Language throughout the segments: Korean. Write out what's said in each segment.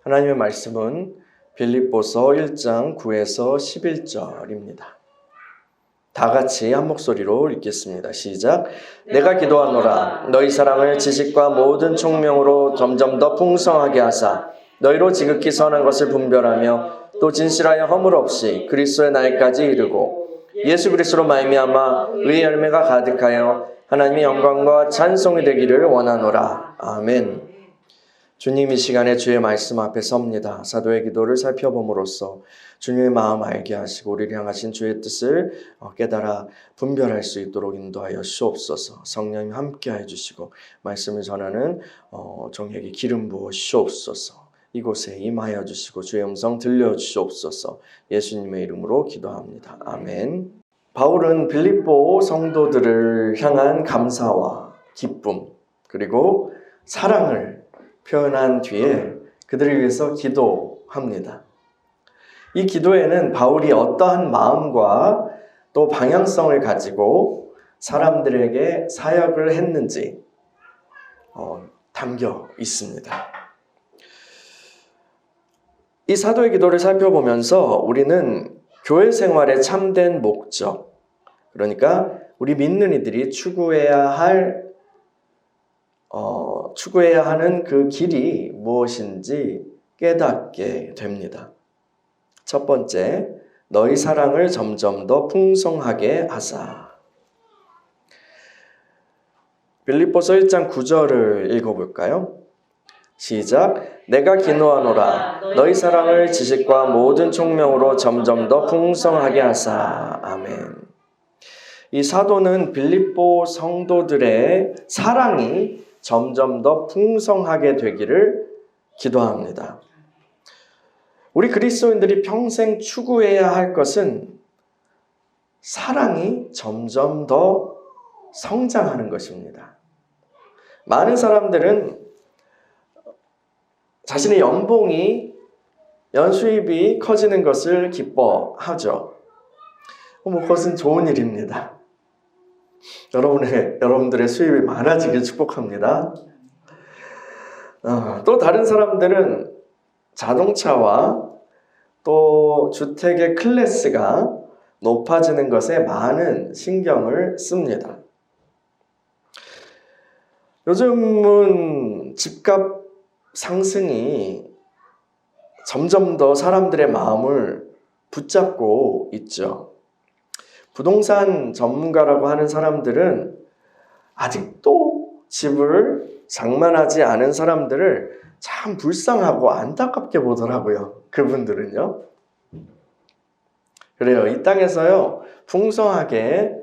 하나님의 말씀은 빌립보서 1장 9에서 11절입니다. 다 같이 한 목소리로 읽겠습니다. 시작. 내가 기도하노라. 너희 사랑을 지식과 모든 총명으로 점점 더 풍성하게 하사 너희로 지극히 선한 것을 분별하며 또 진실하여 허물 없이 그리스도의 날까지 이르고 예수 그리스도로 말미암아 의의 열매가 가득하여 하나님의 영광과 찬송이 되기를 원하노라. 아멘. 주님, 이 시간에 주의 말씀 앞에 섭니다. 사도의 기도를 살펴봄으로써 주님의 마음 알게 하시고 우리를 향하신 주의 뜻을 깨달아 분별할 수 있도록 인도하여 주옵소서. 성령님 함께해 주시고 말씀을 전하는 종에게 기름 부어 주옵소서. 이곳에 임하여 주시고 주의 음성 들려주시옵소서. 예수님의 이름으로 기도합니다. 아멘. 바울은 빌립보 성도들을 향한 감사와 기쁨 그리고 사랑을 표현한 뒤에 그들을 위해서 기도합니다. 이 기도에는 바울이 어떠한 마음과 또 방향성을 가지고 사람들에게 사역을 했는지 담겨 있습니다. 이 사도의 기도를 살펴보면서 우리는 교회 생활의 참된 목적, 그러니까 우리 믿는 이들이 추구해야 하는 그 길이 무엇인지 깨닫게 됩니다. 첫 번째, 너희 사랑을 점점 더 풍성하게 하사. 빌립보서 1장 9절을 읽어볼까요? 시작. 내가 기도하노라. 너희 사랑을 지식과 모든 총명으로 점점 더 풍성하게 하사. 아멘. 이 사도는 빌립보 성도들의 사랑이 점점 더 풍성하게 되기를 기도합니다. 우리 그리스도인들이 평생 추구해야 할 것은 사랑이 점점 더 성장하는 것입니다. 많은 사람들은 자신의 연수입이 커지는 것을 기뻐하죠. 그것은 좋은 일입니다. 여러분들의 수입이 많아지길 축복합니다. 또 다른 사람들은 자동차와 또 주택의 클래스가 높아지는 것에 많은 신경을 씁니다. 요즘은 집값 상승이 점점 더 사람들의 마음을 붙잡고 있죠. 부동산 전문가라고 하는 사람들은 아직도 집을 장만하지 않은 사람들을 참 불쌍하고 안타깝게 보더라고요. 그분들은요. 그래요. 이 땅에서요, 풍성하게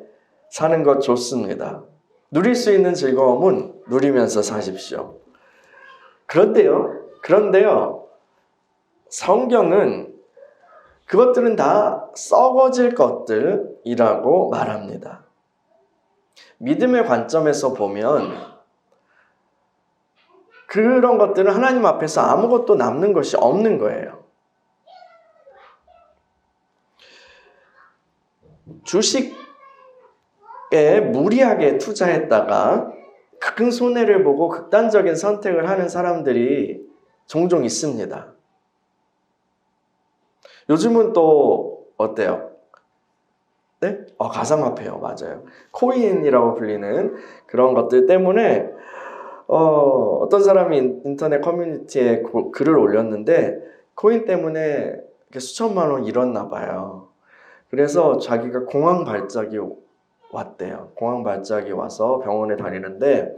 사는 것 좋습니다. 누릴 수 있는 즐거움은 누리면서 사십시오. 그런데요, 성경은 그것들은 다 썩어질 것들이라고 말합니다. 믿음의 관점에서 보면 그런 것들은 하나님 앞에서 아무것도 남는 것이 없는 거예요. 주식에 무리하게 투자했다가 큰 손해를 보고 극단적인 선택을 하는 사람들이 종종 있습니다. 요즘은 또 어때요? 네? 가상화폐요. 맞아요. 코인이라고 불리는 그런 것들 때문에 어떤 사람이 인터넷 커뮤니티에 글을 올렸는데 코인 때문에 수천만 원 잃었나 봐요. 그래서 자기가 공황 발작이 왔대요. 공황 발작이 와서 병원에 다니는데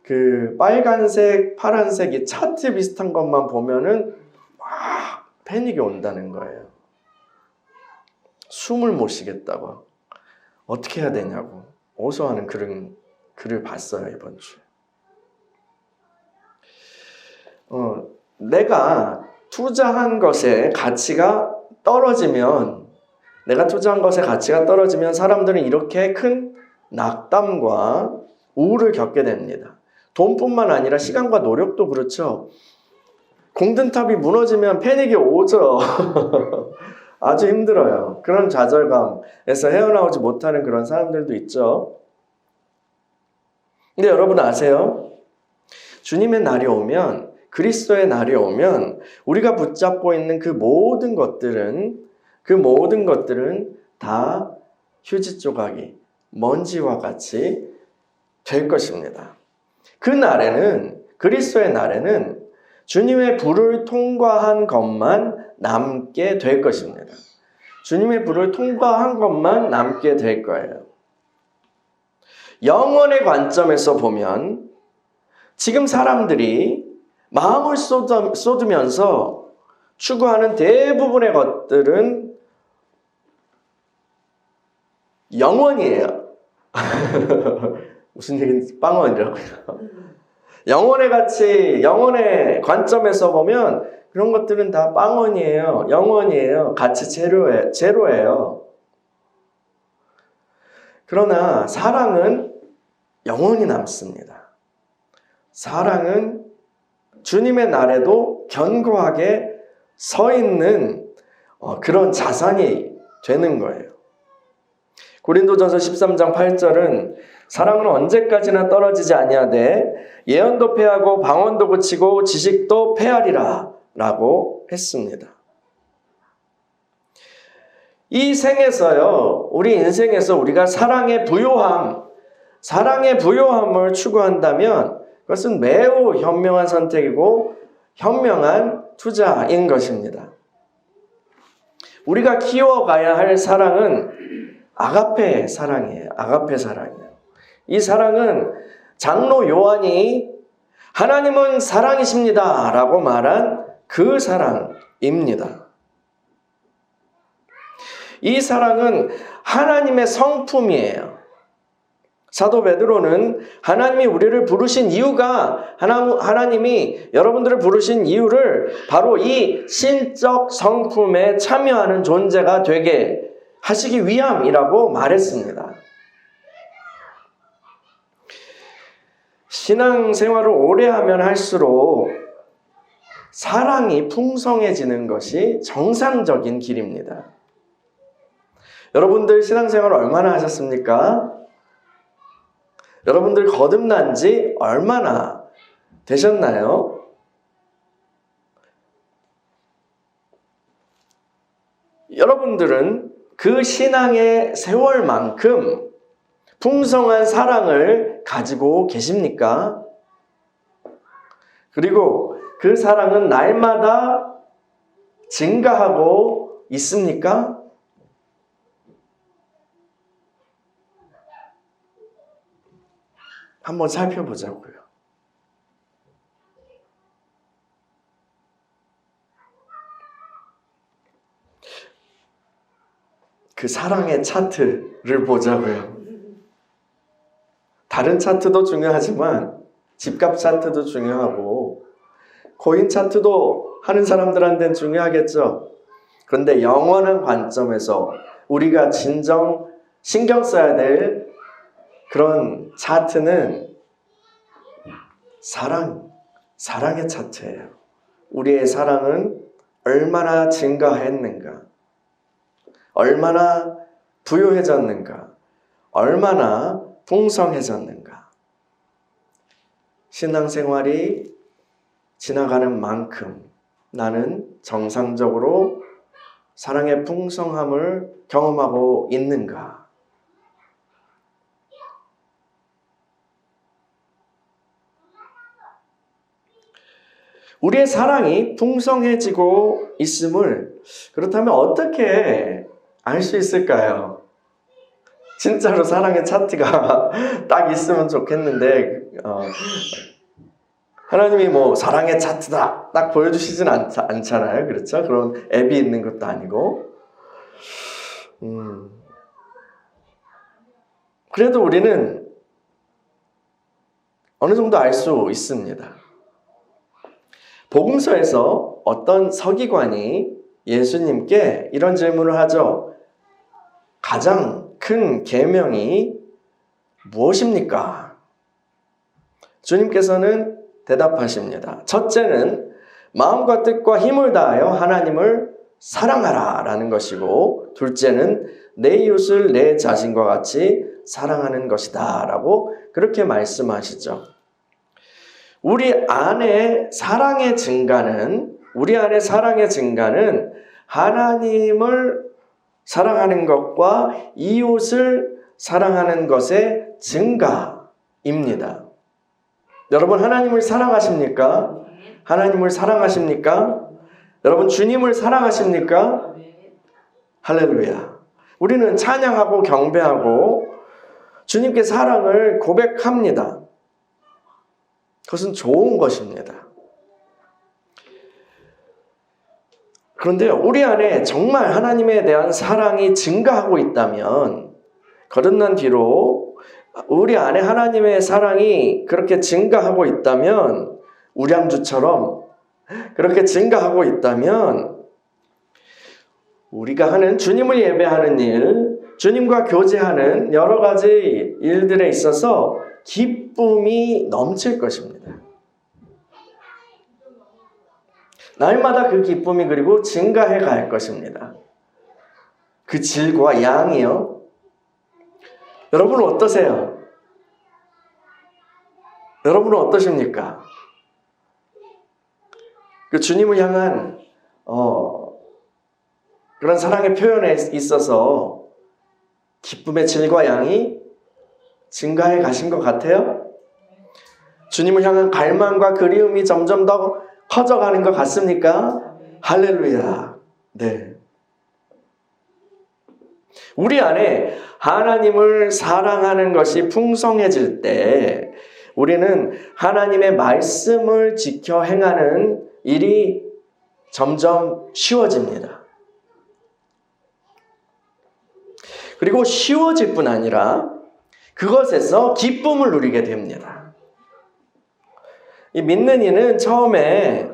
그 빨간색, 파란색 이 차트 비슷한 것만 보면은 막 패닉이 온다는 거예요. 숨을 못 쉬겠다고. 어떻게 해야 되냐고. 어디서 하는 글을 봤어요, 이번 주에. 내가 투자한 것의 가치가 떨어지면 사람들은 이렇게 큰 낙담과 우울을 겪게 됩니다. 돈뿐만 아니라 시간과 노력도 그렇죠. 공든탑이 무너지면 패닉이 오죠. 아주 힘들어요. 그런 좌절감에서 헤어나오지 못하는 그런 사람들도 있죠. 근데 여러분 아세요? 주님의 날이 오면 그리스도의 날이 오면 우리가 붙잡고 있는 그 모든 것들은 다 휴지 조각이 먼지와 같이 될 것입니다. 그 날에는, 그리스도의 날에는 주님의 불을 통과한 것만 남게 될 것입니다. 주님의 불을 통과한 것만 남게 될 거예요. 영원의 관점에서 보면 지금 사람들이 마음을 쏟으면서 추구하는 대부분의 것들은 영원이에요. 무슨 얘기인지 빵원이라고요. 영혼의 가치, 영혼의 관점에서 보면 그런 것들은 다 빵원이에요. 영원이에요. 가치 제로예요. 그러나 사랑은 영원히 남습니다. 사랑은 주님의 날에도 견고하게 서 있는 그런 자산이 되는 거예요. 고린도전서 13장 8절은 사랑은 언제까지나 떨어지지 아니하되 예언도 패하고 방언도 그치고 지식도 패하리라 라고 했습니다. 이 생에서요, 우리 인생에서 우리가 사랑의 부요함을 추구한다면 그것은 매우 현명한 선택이고 현명한 투자인 것입니다. 우리가 키워가야 할 사랑은 아가페 사랑이에요. 아가페 사랑이에요. 이 사랑은 장로 요한이 하나님은 사랑이십니다 라고 말한 그 사랑입니다. 이 사랑은 하나님의 성품이에요. 사도 베드로는 하나님이 우리를 부르신 이유가, 하나님이 여러분들을 부르신 이유를 바로 이 신적 성품에 참여하는 존재가 되게 하시기 위함이라고 말했습니다. 신앙생활을 오래 하면 할수록 사랑이 풍성해지는 것이 정상적인 길입니다. 여러분들 신앙생활 얼마나 하셨습니까? 여러분들 거듭난 지 얼마나 되셨나요? 여러분들은 그 신앙의 세월만큼 풍성한 사랑을 가지고 계십니까? 그리고 그 사랑은 날마다 증가하고 있습니까? 한번 살펴보자고요. 그 사랑의 차트를 보자고요. 다른 차트도 중요하지만 집값 차트도 중요하고 코인 차트도 하는 사람들한테는 중요하겠죠. 그런데 영원한 관점에서 우리가 진정 신경 써야 될 그런 차트는 사랑의 차트예요. 우리의 사랑은 얼마나 증가했는가, 얼마나 부유해졌는가, 얼마나 풍성해졌는가. 신앙생활이 지나가는 만큼 나는 정상적으로 사랑의 풍성함을 경험하고 있는가. 우리의 사랑이 풍성해지고 있음을 그렇다면 어떻게 알 수 있을까요? 진짜로 사랑의 차트가 딱 있으면 좋겠는데 하나님이 뭐 사랑의 차트다 딱 보여주시진 않잖아요. 그렇죠? 그런 앱이 있는 것도 아니고 그래도 우리는 어느 정도 알 수 있습니다. 복음서에서 어떤 서기관이 예수님께 이런 질문을 하죠. 가장 큰 계명이 무엇입니까? 주님께서는 대답하십니다. 첫째는 마음과 뜻과 힘을 다하여 하나님을 사랑하라 라는 것이고, 둘째는 내 이웃을 내 자신과 같이 사랑하는 것이다 라고 그렇게 말씀하시죠. 우리 안에 사랑의 증가는 하나님을 사랑하는 것과 이웃을 사랑하는 것의 증가입니다. 여러분, 하나님을 사랑하십니까? 하나님을 사랑하십니까? 여러분, 주님을 사랑하십니까? 할렐루야. 우리는 찬양하고 경배하고 주님께 사랑을 고백합니다. 그것은 좋은 것입니다. 그런데 우리 안에 정말 하나님에 대한 사랑이 증가하고 있다면, 거듭난 뒤로 우리 안에 하나님의 사랑이 그렇게 증가하고 있다면, 우량주처럼 그렇게 증가하고 있다면, 우리가 하는 주님을 예배하는 일, 주님과 교제하는 여러 가지 일들에 있어서 기쁨이 넘칠 것입니다. 날마다 그 기쁨이 그리고 증가해 갈 것입니다. 그 질과 양이요. 여러분은 어떠세요? 여러분은 어떠십니까? 그 주님을 향한 그런 사랑의 표현에 있어서 기쁨의 질과 양이 증가해 가신 것 같아요? 주님을 향한 갈망과 그리움이 점점 더 커져가는 것 같습니까? 할렐루야. 네. 우리 안에 하나님을 사랑하는 것이 풍성해질 때 우리는 하나님의 말씀을 지켜 행하는 일이 점점 쉬워집니다. 그리고 쉬워질 뿐 아니라 그것에서 기쁨을 누리게 됩니다. 이 믿는 이는 처음에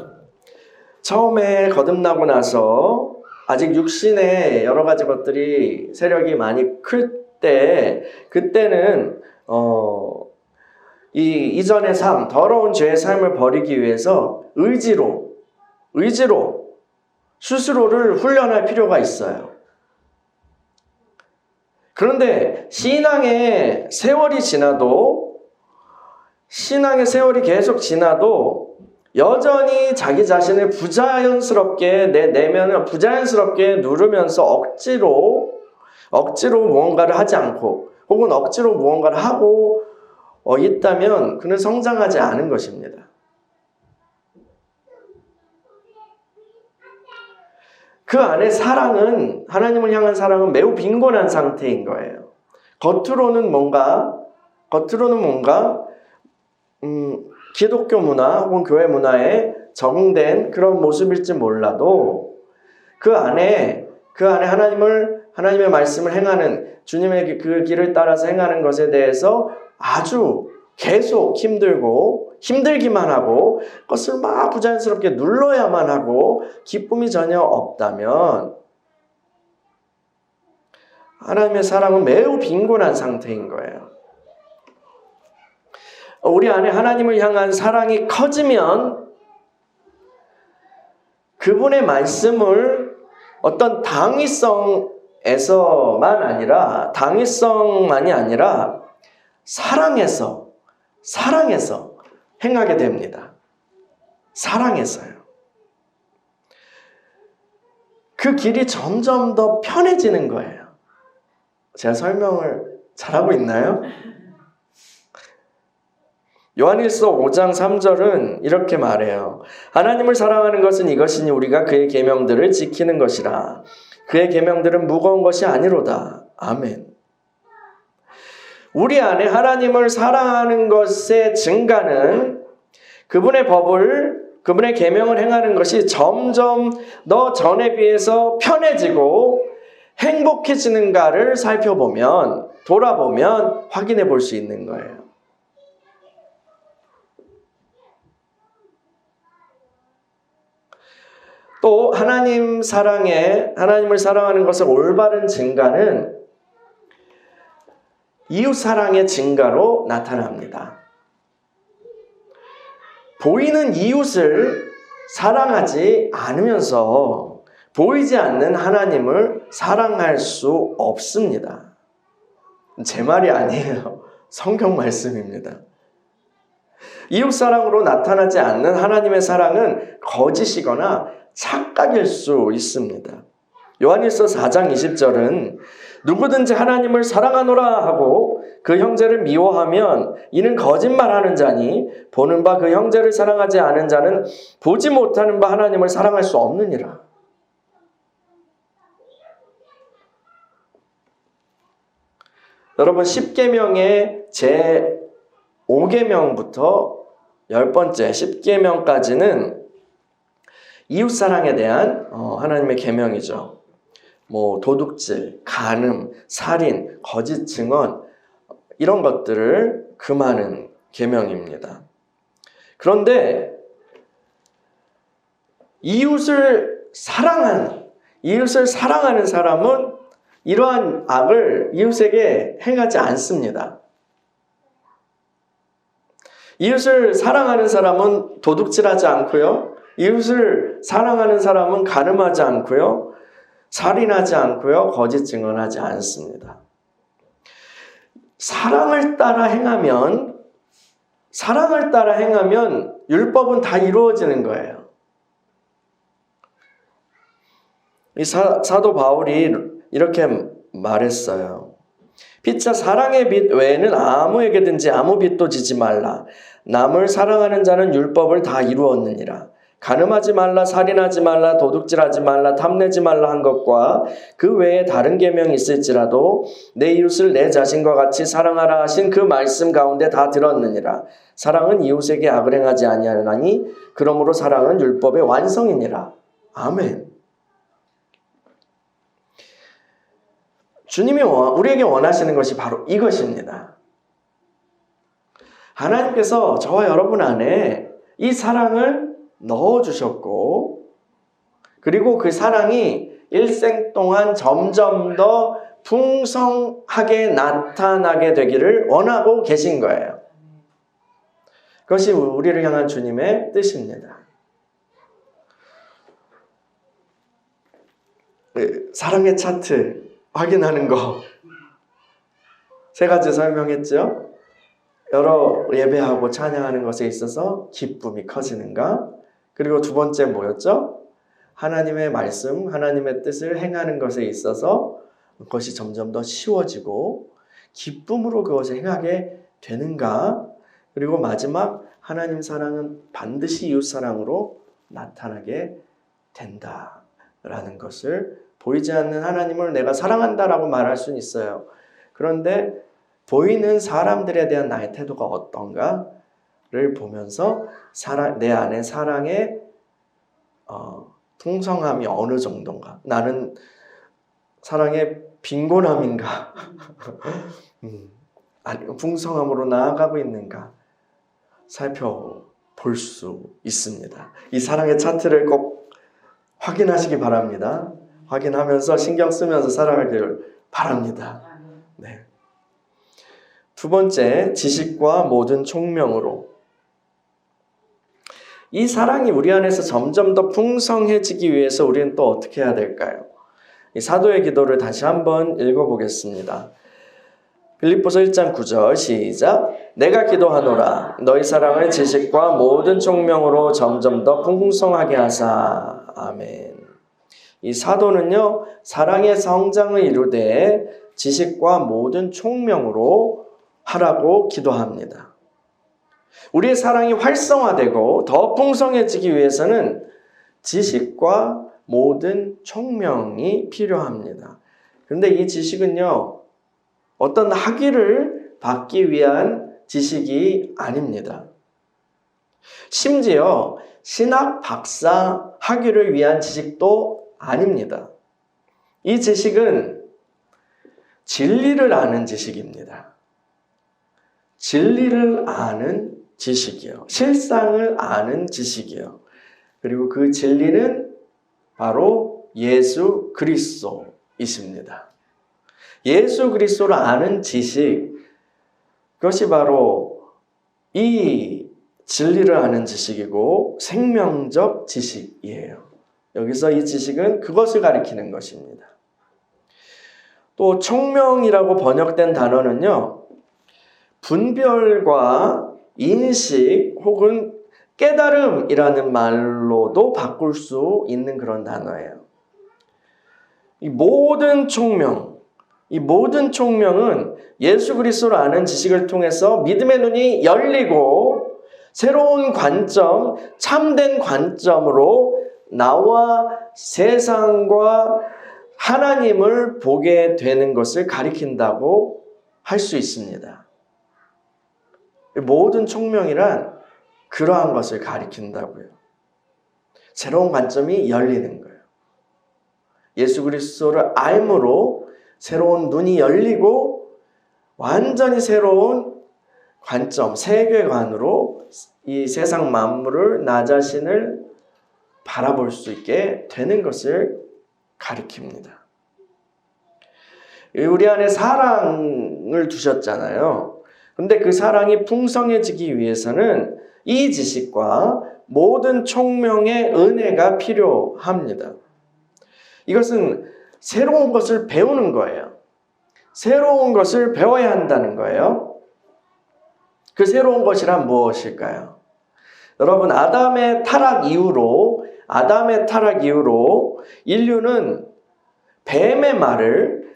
거듭나고 나서 아직 육신의 여러 가지 것들이 세력이 많이 클 때, 그때는 이 이전의 삶, 더러운 죄의 삶을 버리기 위해서 의지로 스스로를 훈련할 필요가 있어요. 그런데 신앙의 세월이 계속 지나도 여전히 자기 자신을 부자연스럽게 내 내면을 부자연스럽게 누르면서 억지로 무언가를 하지 않고 혹은 억지로 무언가를 하고 있다면 그는 성장하지 않은 것입니다. 그 안에 하나님을 향한 사랑은 매우 빈곤한 상태인 거예요. 겉으로는 뭔가 기독교 문화 혹은 교회 문화에 적응된 그런 모습일지 몰라도 그 안에 하나님의 말씀을 행하는 주님의 그 길을 따라서 행하는 것에 대해서 아주 계속 힘들기만 하고 그것을 막 부자연스럽게 눌러야만 하고 기쁨이 전혀 없다면 하나님의 사랑은 매우 빈곤한 상태인 거예요. 우리 안에 하나님을 향한 사랑이 커지면 그분의 말씀을 어떤 당위성만이 아니라 사랑해서 행하게 됩니다. 사랑해서요. 그 길이 점점 더 편해지는 거예요. 제가 설명을 잘하고 있나요? 요한일서 5장 3절은 이렇게 말해요. 하나님을 사랑하는 것은 이것이니 우리가 그의 계명들을 지키는 것이라. 그의 계명들은 무거운 것이 아니로다. 아멘. 우리 안에 하나님을 사랑하는 것의 증가는 그분의 그분의 계명을 행하는 것이 점점 더 전에 비해서 편해지고 행복해지는가를 돌아보면 확인해 볼 수 있는 거예요. 또 하나님을 사랑하는 것의 올바른 증가는 이웃 사랑의 증가로 나타납니다. 보이는 이웃을 사랑하지 않으면서 보이지 않는 하나님을 사랑할 수 없습니다. 제 말이 아니에요. 성경 말씀입니다. 이웃사랑으로 나타나지 않는 하나님의 사랑은 거짓이거나 착각일 수 있습니다. 요한일서 4장 20절은 누구든지 하나님을 사랑하노라 하고 그 형제를 미워하면 이는 거짓말하는 자니 보는 바 그 형제를 사랑하지 않은 자는 보지 못하는 바 하나님을 사랑할 수 없느니라. 여러분 10계명의 제 5계명부터 10번째 10계명까지는 이웃사랑에 대한 하나님의 계명이죠. 도둑질, 간음, 살인, 거짓 증언 이런 것들을 금하는 계명입니다. 그런데 이웃을 사랑하는 사람은 이러한 악을 이웃에게 행하지 않습니다. 이웃을 사랑하는 사람은 도둑질하지 않고요. 이웃을 사랑하는 사람은 간음하지 않고요. 살인하지 않고요. 거짓 증언하지 않습니다. 사랑을 따라 행하면 율법은 다 이루어지는 거예요. 이 사도 바울이 이렇게 말했어요. 피차 사랑의 빚 외에는 아무에게든지 아무 빚도 지지 말라. 남을 사랑하는 자는 율법을 다 이루었느니라. 간음하지 말라, 살인하지 말라, 도둑질하지 말라, 탐내지 말라 한 것과 그 외에 다른 계명이 있을지라도 내 이웃을 내 자신과 같이 사랑하라 하신 그 말씀 가운데 다 들었느니라. 사랑은 이웃에게 악을 행하지 아니하나니 그러므로 사랑은 율법의 완성이니라. 아멘. 주님이 우리에게 원하시는 것이 바로 이것입니다. 하나님께서 저와 여러분 안에 이 사랑을 넣어주셨고, 그리고 그 사랑이 일생 동안 점점 더 풍성하게 나타나게 되기를 원하고 계신 거예요. 그것이 우리를 향한 주님의 뜻입니다. 사랑의 차트 확인하는 거 3가지 설명했죠. 여러 예배하고 찬양하는 것에 있어서 기쁨이 커지는가? 그리고 2번째 뭐였죠? 하나님의 말씀, 하나님의 뜻을 행하는 것에 있어서 그것이 점점 더 쉬워지고 기쁨으로 그것을 행하게 되는가? 그리고 마지막 하나님 사랑은 반드시 이웃 사랑으로 나타나게 된다라는 것을 보이지 않는 하나님을 내가 사랑한다라고 말할 수는 있어요. 그런데 보이는 사람들에 대한 나의 태도가 어떤가를 보면서 내 안에 사랑의 풍성함이 어느 정도인가, 나는 사랑의 빈곤함인가, 풍성함으로 나아가고 있는가 살펴볼 수 있습니다. 이 사랑의 차트를 꼭 확인하시기 바랍니다. 확인하면서 신경 쓰면서 살아가길 바랍니다. 네. 2번째, 지식과 모든 총명으로. 이 사랑이 우리 안에서 점점 더 풍성해지기 위해서 우리는 또 어떻게 해야 될까요? 이 사도의 기도를 다시 한번 읽어보겠습니다. 빌립보서 1장 9절 시작. 내가 기도하노라 너희 사랑을 지식과 모든 총명으로 점점 더 풍성하게 하사. 아멘. 이 사도는요, 사랑의 성장을 이루되 지식과 모든 총명으로 하라고 기도합니다. 우리의 사랑이 활성화되고 더 풍성해지기 위해서는 지식과 모든 총명이 필요합니다. 그런데 이 지식은요, 어떤 학위를 받기 위한 지식이 아닙니다. 심지어 신학 박사 학위를 위한 지식도 아닙니다. 이 지식은 진리를 아는 지식입니다. 진리를 아는 지식이요. 실상을 아는 지식이요. 그리고 그 진리는 바로 예수 그리스도이십니다. 예수 그리스도를 아는 지식, 그것이 바로 이 진리를 아는 지식이고 생명적 지식이에요. 여기서 이 지식은 그것을 가리키는 것입니다. 또 총명이라고 번역된 단어는요, 분별과 인식 혹은 깨달음이라는 말로도 바꿀 수 있는 그런 단어예요. 이 모든 총명, 이 모든 총명은 예수 그리스도를 아는 지식을 통해서 믿음의 눈이 열리고 새로운 관점, 참된 관점으로 나와 세상과 하나님을 보게 되는 것을 가리킨다고 할 수 있습니다. 모든 총명이란 그러한 것을 가리킨다고요. 새로운 관점이 열리는 거예요. 예수 그리스도를 알므로 새로운 눈이 열리고 완전히 새로운 관점, 세계관으로 이 세상 만물을, 나 자신을 바라볼 수 있게 되는 것을 가리킵니다. 우리 안에 사랑을 두셨잖아요. 근데 그 사랑이 풍성해지기 위해서는 이 지식과 모든 총명의 은혜가 필요합니다. 이것은 새로운 것을 배우는 거예요. 새로운 것을 배워야 한다는 거예요. 그 새로운 것이란 무엇일까요? 여러분, 아담의 타락 이후로 인류는 뱀의 말을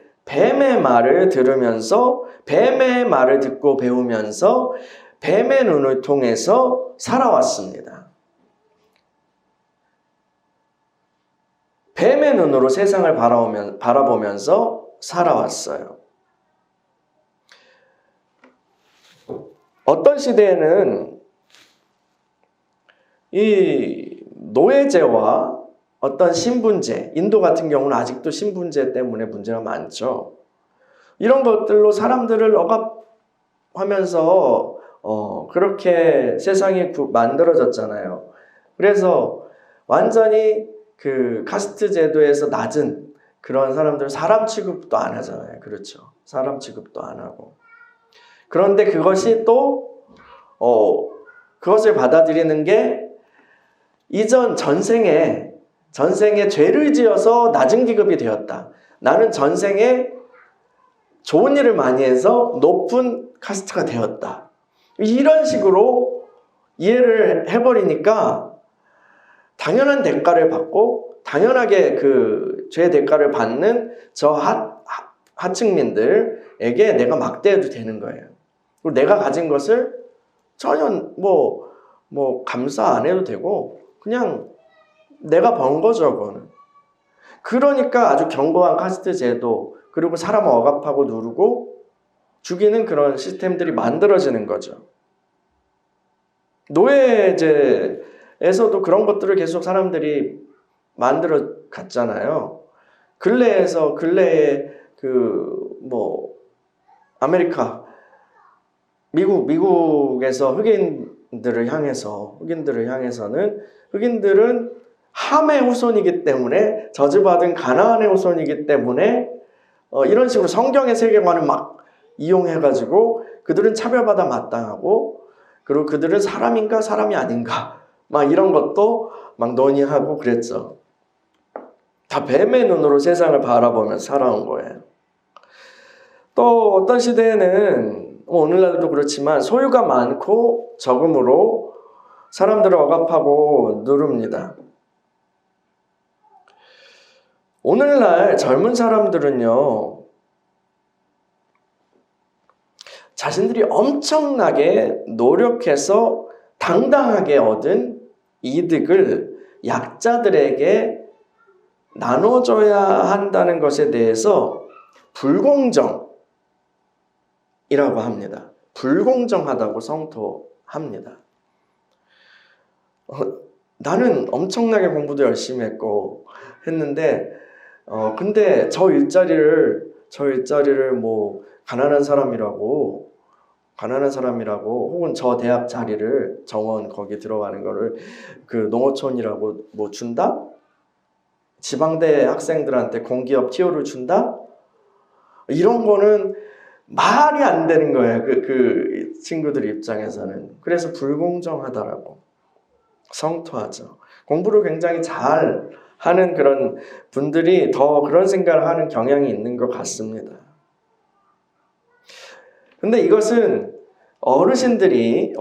들으면서, 뱀의 말을 듣고 배우면서 뱀의 눈을 통해서 살아왔습니다. 뱀의 눈으로 세상을 바라보면서 살아왔어요. 어떤 시대에는 이 노예제와 어떤 신분제, 인도 같은 경우는 아직도 신분제 때문에 문제가 많죠. 이런 것들로 사람들을 억압하면서 그렇게 세상이 만들어졌잖아요. 그래서 완전히 그 카스트 제도에서 낮은 그런 사람들 사람 취급도 안 하잖아요. 그렇죠. 사람 취급도 안 하고. 그런데 그것이 또 그것을 받아들이는 게 이전 전생에 죄를 지어서 낮은 기급이 되었다. 나는 전생에 좋은 일을 많이 해서 높은 카스트가 되었다. 이런 식으로 이해를 해버리니까 당연한 대가를 받고 당연하게 그 죄의 대가를 받는 저 하층민들에게 내가 막대해도 되는 거예요. 그리고 내가 가진 것을 전혀 감사 안 해도 되고 그냥 내가 번 거죠, 그거는. 그러니까 아주 견고한 카스트 제도, 그리고 사람을 억압하고 누르고 죽이는 그런 시스템들이 만들어지는 거죠. 노예제에서도 그런 것들을 계속 사람들이 만들어 갔잖아요. 근래에 아메리카, 미국에서 흑인들을 향해서는 흑인들은 함의 후손이기 때문에, 저주받은 가나안의 후손이기 때문에 이런 식으로 성경의 세계관을 막 이용해가지고 그들은 차별받아 마땅하고, 그리고 그들은 사람인가 사람이 아닌가 막 이런 것도 막 논의하고 그랬죠. 다 뱀의 눈으로 세상을 바라보면서 살아온 거예요. 또 어떤 시대에는 오늘날도 그렇지만 소유가 많고 적음으로 사람들을 억압하고 누릅니다. 오늘날 젊은 사람들은요, 자신들이 엄청나게 노력해서 당당하게 얻은 이득을 약자들에게 나눠줘야 한다는 것에 대해서 불공정이라고 합니다. 불공정하다고 성토합니다. 나는 엄청나게 공부도 열심히 했는데 근데 저 일자리를 가난한 사람이라고 혹은 저 대학 자리를 정원 거기 들어가는 거를 그 농어촌이라고 준다? 지방대 학생들한테 공기업 티오를 준다? 이런 거는 말이 안 되는 거예요. 그 친구들 입장에서는. 그래서 불공정하다라고 성토하죠. 공부를 굉장히 잘 하는 그런 분들이 더 그런 생각을 하는 경향이 있는 것 같습니다. 근데 이것은 어르신들이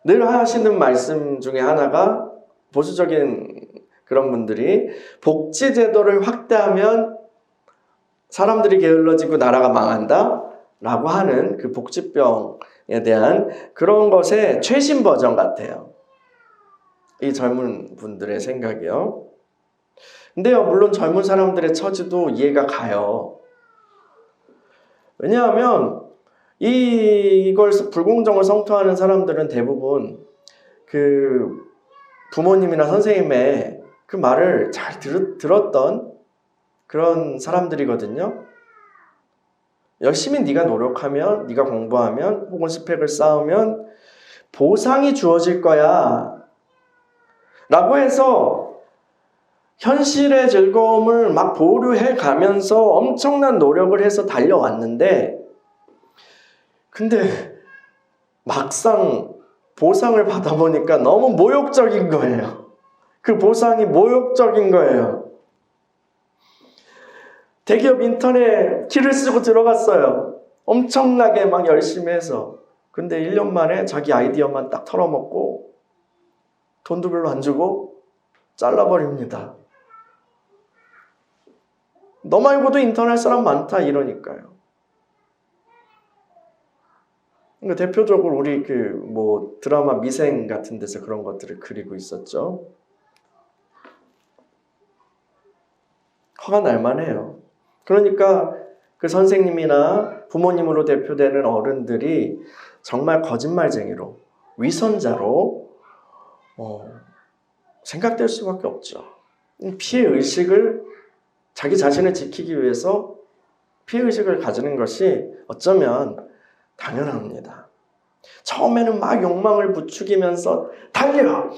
늘 하시는 말씀 중에 하나가, 보수적인 그런 분들이 복지제도를 확대하면 사람들이 게을러지고 나라가 망한다 라고 하는 그 복지병에 대한 그런 것의 최신 버전 같아요. 이 젊은 분들의 생각이요. 근데요, 물론 젊은 사람들의 처지도 이해가 가요. 왜냐하면 이걸 불공정을 성토하는 사람들은 대부분 그 부모님이나 선생님의 그 말을 잘 들었던 그런 사람들이거든요. 열심히 네가 노력하면, 네가 공부하면, 혹은 스펙을 쌓으면 보상이 주어질 거야 라고 해서 현실의 즐거움을 막 보류해 가면서 엄청난 노력을 해서 달려왔는데, 근데 막상 보상을 받아보니까 너무 모욕적인 거예요. 그 보상이 모욕적인 거예요. 대기업 인턴에 키를 쓰고 들어갔어요. 엄청나게 막 열심히 해서. 근데 1년 만에 자기 아이디어만 딱 털어먹고 돈도 별로 안 주고 잘라버립니다. 너 말고도 인턴 할 사람 많다 이러니까요. 그러니까 대표적으로 우리 드라마 미생 같은 데서 그런 것들을 그리고 있었죠. 화가 날 만해요. 그러니까 그 선생님이나 부모님으로 대표되는 어른들이 정말 거짓말쟁이로, 위선자로 생각될 수밖에 없죠. 피해의식을, 자기 자신을 지키기 위해서 피해의식을 가지는 것이 어쩌면 당연합니다. 처음에는 막 욕망을 부추기면서 달려!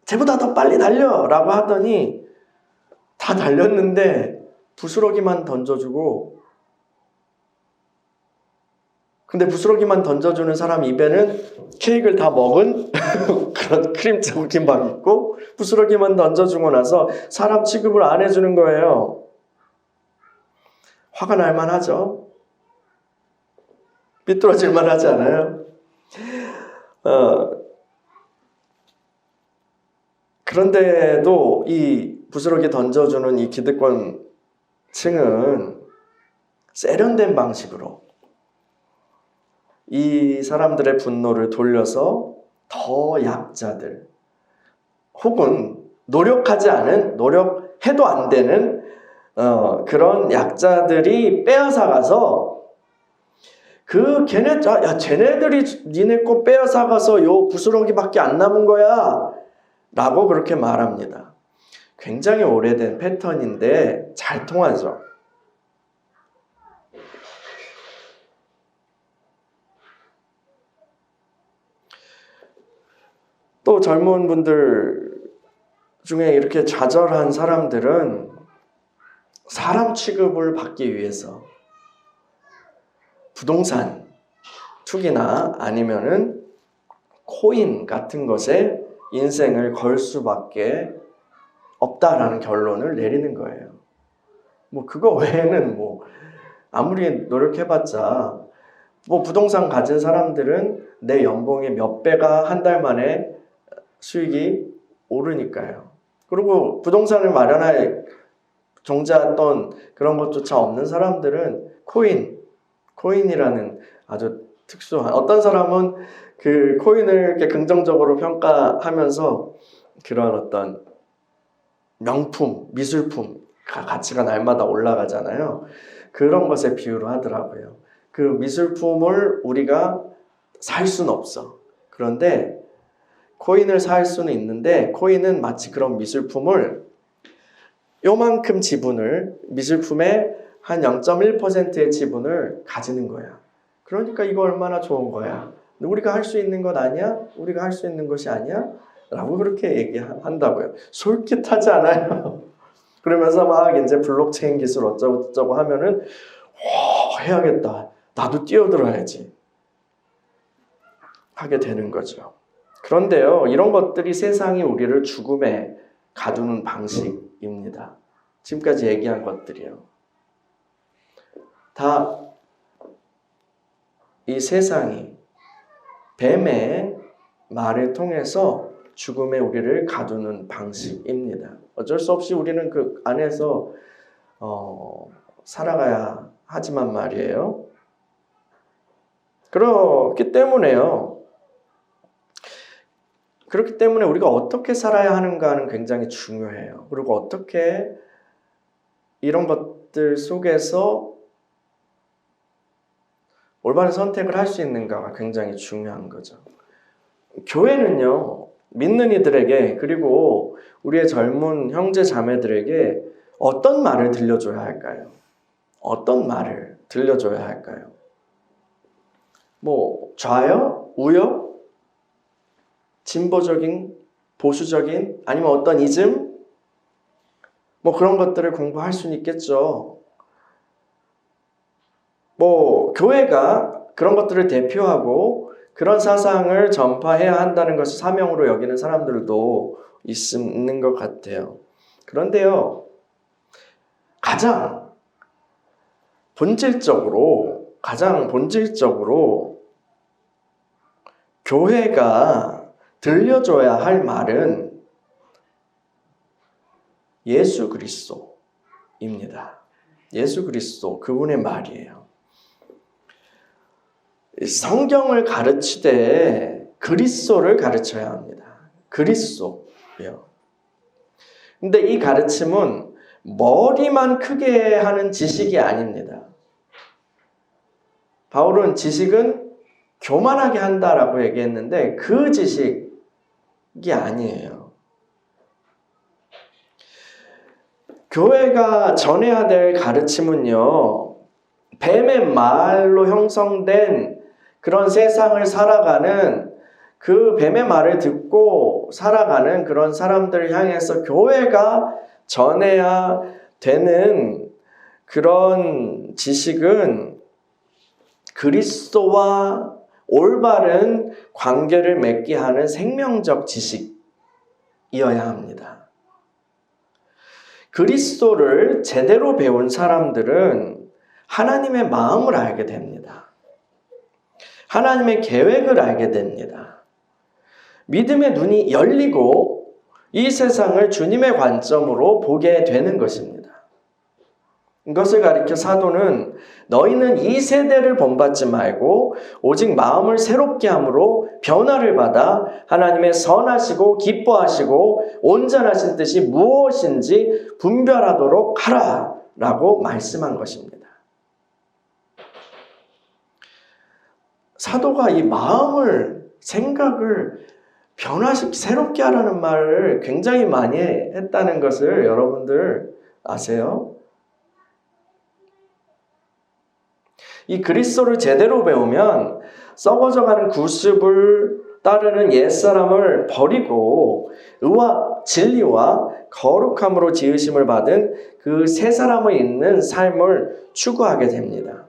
쟤보다 더 빨리 달려! 라고 하더니 다 달렸는데 부스러기만 던져주고, 근데 부스러기만 던져주는 사람 입에는 케이크를 다 먹은 그런 크림 참기밥 있고, 부스러기만 던져주고 나서 사람 취급을 안 해주는 거예요. 화가 날 만하죠. 삐뚤어질 만하지 않아요? 그런데도 이 부스러기 던져주는 이 기득권 층은 세련된 방식으로 이 사람들의 분노를 돌려서 더 약자들, 혹은 노력하지 않은, 노력해도 안 되는 그런 약자들이 빼앗아가서 쟤네들이 니네 거 빼앗아가서 요 부스러기밖에 안 남은 거야 라고 그렇게 말합니다. 굉장히 오래된 패턴인데 잘 통하죠. 또 젊은 분들 중에 이렇게 좌절한 사람들은 사람 취급을 받기 위해서 부동산 투기나 아니면은 코인 같은 것에 인생을 걸 수밖에 없다라는 결론을 내리는 거예요. 그거 외에는 아무리 노력해봤자, 부동산 가진 사람들은 내 연봉의 몇 배가 한 달 만에 수익이 오르니까요. 그리고 부동산을 마련할 종잣돈 그런 것조차 없는 사람들은 코인이라는 아주 특수한, 어떤 사람은 그 코인을 이렇게 긍정적으로 평가하면서 그런 어떤 명품, 미술품 가치가 날마다 올라가잖아요. 그런 것에 비유를 하더라고요. 그 미술품을 우리가 살 수는 없어. 그런데 코인을 살 수는 있는데, 코인은 마치 그런 미술품을 요만큼 지분을, 미술품의 한 0.1%의 지분을 가지는 거야. 그러니까 이거 얼마나 좋은 거야. 우리가 할 수 있는 것 아니야? 우리가 할 수 있는 것이 아니야? 라고 그렇게 얘기한다고요. 솔깃하지 않아요? 그러면서 막 이제 블록체인 기술 어쩌고 하면은 해야겠다. 나도 뛰어들어야지. 하게 되는 거죠. 그런데요, 이런 것들이 세상이 우리를 죽음에 가두는 방식입니다. 지금까지 얘기한 것들이요. 다 이 세상이 뱀의 말을 통해서 죽음에 우리를 가두는 방식입니다. 어쩔 수 없이 우리는 그 안에서 살아가야 하지만 말이에요. 그렇기 때문에 우리가 어떻게 살아야 하는가는 굉장히 중요해요. 그리고 어떻게 이런 것들 속에서 올바른 선택을 할 수 있는가가 굉장히 중요한 거죠. 교회는요, 믿는 이들에게 그리고 우리의 젊은 형제 자매들에게 어떤 말을 들려줘야 할까요? 어떤 말을 들려줘야 할까요? 좌요? 우요? 진보적인? 보수적인? 아니면 어떤 이즘? 그런 것들을 공부할 수는 있겠죠. 교회가 그런 것들을 대표하고 그런 사상을 전파해야 한다는 것을 사명으로 여기는 사람들도 있는 것 같아요. 그런데요, 가장 본질적으로 교회가 들려줘야 할 말은 예수 그리스도입니다. 예수 그리스도, 그분의 말이에요. 성경을 가르치되 그리스도를 가르쳐야 합니다. 그리스도요. 근데 이 가르침은 머리만 크게 하는 지식이 아닙니다. 바울은 지식은 교만하게 한다라고 얘기했는데 그 지식이 아니에요. 교회가 전해야 될 가르침은요, 뱀의 말로 형성된 그런 세상을 살아가는, 그 뱀의 말을 듣고 살아가는 그런 사람들을 향해서 교회가 전해야 되는 그런 지식은 그리스도와 올바른 관계를 맺게 하는 생명적 지식이어야 합니다. 그리스도를 제대로 배운 사람들은 하나님의 마음을 알게 됩니다. 하나님의 계획을 알게 됩니다. 믿음의 눈이 열리고 이 세상을 주님의 관점으로 보게 되는 것입니다. 이것을 가리켜 사도는 너희는 이 세대를 본받지 말고 오직 마음을 새롭게 함으로 변화를 받아 하나님의 선하시고 기뻐하시고 온전하신 뜻이 무엇인지 분별하도록 하라 라고 말씀한 것입니다. 사도가 이 마음을, 생각을 새롭게 하라는 말을 굉장히 많이 했다는 것을 여러분들 아세요? 이 그리스도를 제대로 배우면 썩어져가는 구습을 따르는 옛사람을 버리고 의와 진리와 거룩함으로 지으심을 받은 그 새 사람을 잇는 삶을 추구하게 됩니다.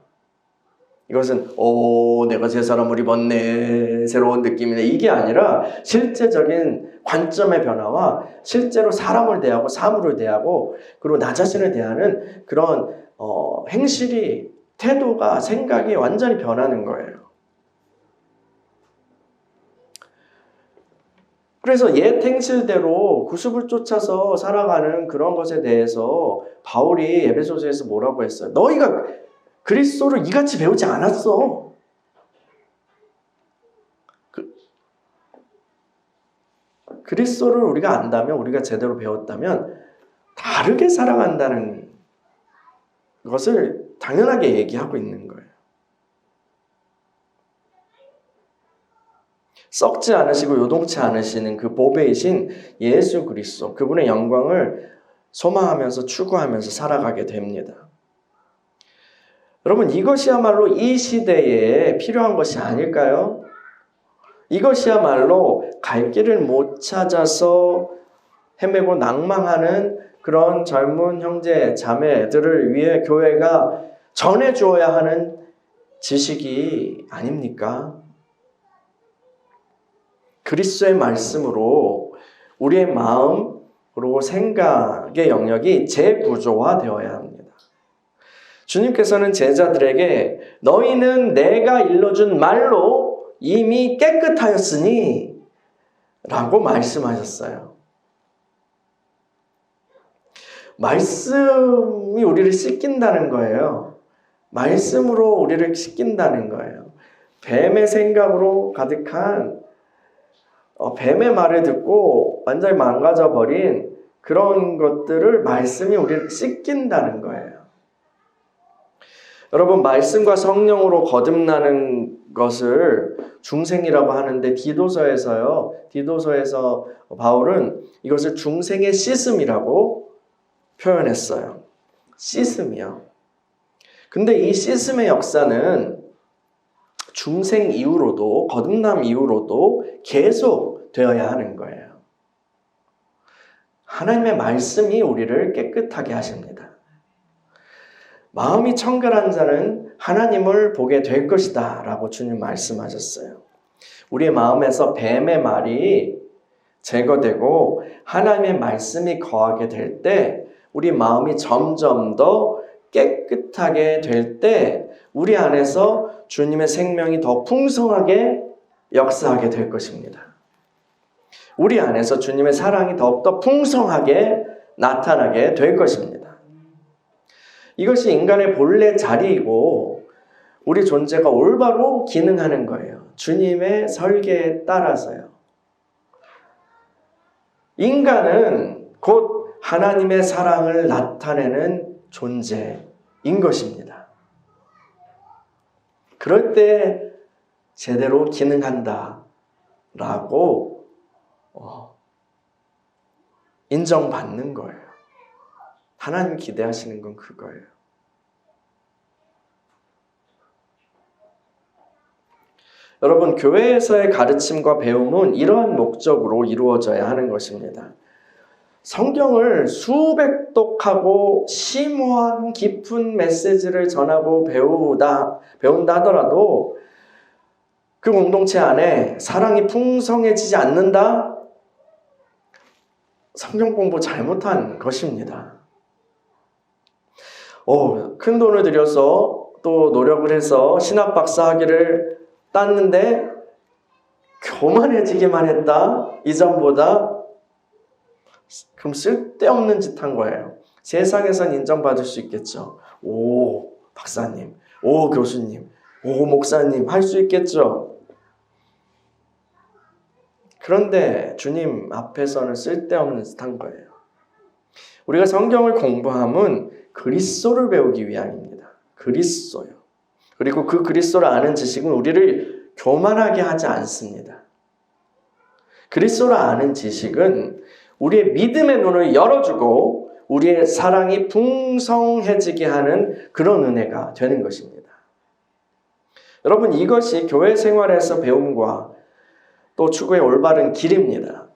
이것은 내가 새 사람을 입었네, 새로운 느낌이네, 이게 아니라 실제적인 관점의 변화와 실제로 사람을 대하고 사물을 대하고 그리고 나 자신을 대하는 그런 행실이, 태도가, 생각이 완전히 변하는 거예요. 그래서 옛 행실대로 구습을 쫓아서 살아가는 그런 것에 대해서 바울이 에베소서에서 뭐라고 했어요? 너희가 그리스도를 이같이 배우지 않았어. 그리스도를 우리가 안다면, 우리가 제대로 배웠다면 다르게 살아간다는 것을 당연하게 얘기하고 있는 거예요. 썩지 않으시고 요동치 않으시는 그 보배이신 예수 그리스도, 그분의 영광을 소망하면서 추구하면서 살아가게 됩니다. 여러분, 이것이야말로 이 시대에 필요한 것이 아닐까요? 이것이야말로 갈 길을 못 찾아서 헤매고 낭망하는 그런 젊은 형제, 자매들을 위해 교회가 전해주어야 하는 지식이 아닙니까? 그리스도의 말씀으로 우리의 마음 그리고 생각의 영역이 재구조화되어야 합니다. 주님께서는 제자들에게 너희는 내가 일러준 말로 이미 깨끗하였으니 라고 말씀하셨어요. 말씀이 우리를 씻긴다는 거예요. 말씀으로 우리를 씻긴다는 거예요. 뱀의 생각으로 가득한 뱀의 말을 듣고 완전히 망가져 버린 그런 것들을 말씀이 우리를 씻긴다는 거예요. 여러분, 말씀과 성령으로 거듭나는 것을 중생이라고 하는데 디도서에서 바울은 이것을 중생의 씻음이라고 표현했어요. 씻음이요. 근데 이 씻음의 역사는 중생 이후로도, 거듭남 이후로도 계속 되어야 하는 거예요. 하나님의 말씀이 우리를 깨끗하게 하십니다. 마음이 청결한 자는 하나님을 보게 될 것이다 라고 주님 말씀하셨어요. 우리의 마음에서 뱀의 말이 제거되고 하나님의 말씀이 거하게 될 때, 우리 마음이 점점 더 깨끗하게 될 때 우리 안에서 주님의 생명이 더 풍성하게 역사하게 될 것입니다. 우리 안에서 주님의 사랑이 더욱더 풍성하게 나타나게 될 것입니다. 이것이 인간의 본래 자리이고 우리 존재가 올바로 기능하는 거예요. 주님의 설계에 따라서요. 인간은 곧 하나님의 사랑을 나타내는 존재인 것입니다. 그럴 때 제대로 기능한다 라고 인정받는 거예요. 하나님 기대하시는 건 그거예요. 여러분, 교회에서의 가르침과 배움은 이러한 목적으로 이루어져야 하는 것입니다. 성경을 수백독하고 심오한 깊은 메시지를 전하고 배운다 하더라도 그 공동체 안에 사랑이 풍성해지지 않는다? 성경 공부 잘못한 것입니다. 큰 돈을 들여서 또 노력을 해서 신학 박사 학위를 땄는데 교만해지기만 했다? 이전보다? 그럼 쓸데없는 짓 한 거예요. 세상에선 인정받을 수 있겠죠. 오, 박사님, 오, 교수님, 오, 목사님 할 수 있겠죠. 그런데 주님 앞에서는 쓸데없는 짓 한 거예요. 우리가 성경을 공부함은 그리스도를 배우기 위함입니다. 그리스도요. 그리고 그 그리스도를 아는 지식은 우리를 교만하게 하지 않습니다. 그리스도를 아는 지식은 우리의 믿음의 눈을 열어주고 우리의 사랑이 풍성해지게 하는 그런 은혜가 되는 것입니다. 여러분, 이것이 교회 생활에서 배움과 또 추구의 올바른 길입니다.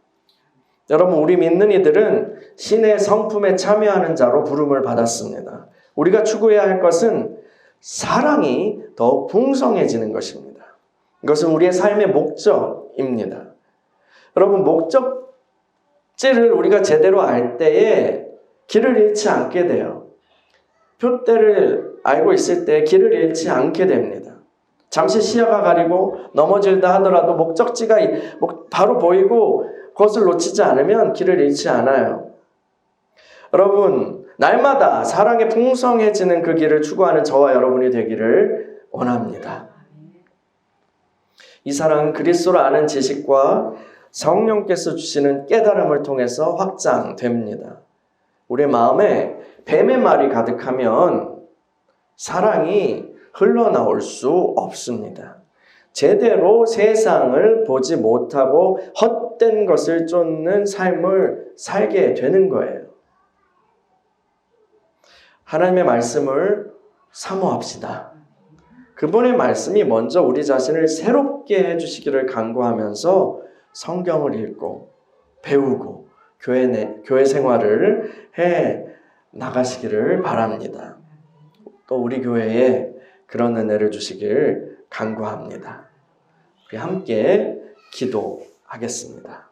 여러분, 우리 믿는 이들은 신의 성품에 참여하는 자로 부름을 받았습니다. 우리가 추구해야 할 것은 사랑이 더 풍성해지는 것입니다. 이것은 우리의 삶의 목적입니다. 여러분, 목적지를 우리가 제대로 알 때에 길을 잃지 않게 돼요. 표대를 알고 있을 때 길을 잃지 않게 됩니다. 잠시 시야가 가리고 넘어질다 하더라도 목적지가 바로 보이고 그것을 놓치지 않으면 길을 잃지 않아요. 여러분, 날마다 사랑에 풍성해지는 그 길을 추구하는 저와 여러분이 되기를 원합니다. 이 사랑은 그리스도를 아는 지식과 성령께서 주시는 깨달음을 통해서 확장됩니다. 우리 마음에 뱀의 말이 가득하면 사랑이 흘러나올 수 없습니다. 제대로 세상을 보지 못하고 헛된 것을 쫓는 삶을 살게 되는 거예요. 하나님의 말씀을 사모합시다. 그분의 말씀이 먼저 우리 자신을 새롭게 해주시기를 간구하면서 성경을 읽고 배우고 교회 생활을 해 나가시기를 바랍니다. 또 우리 교회에 그런 은혜를 주시길 간구합니다. 우리 함께 기도하겠습니다.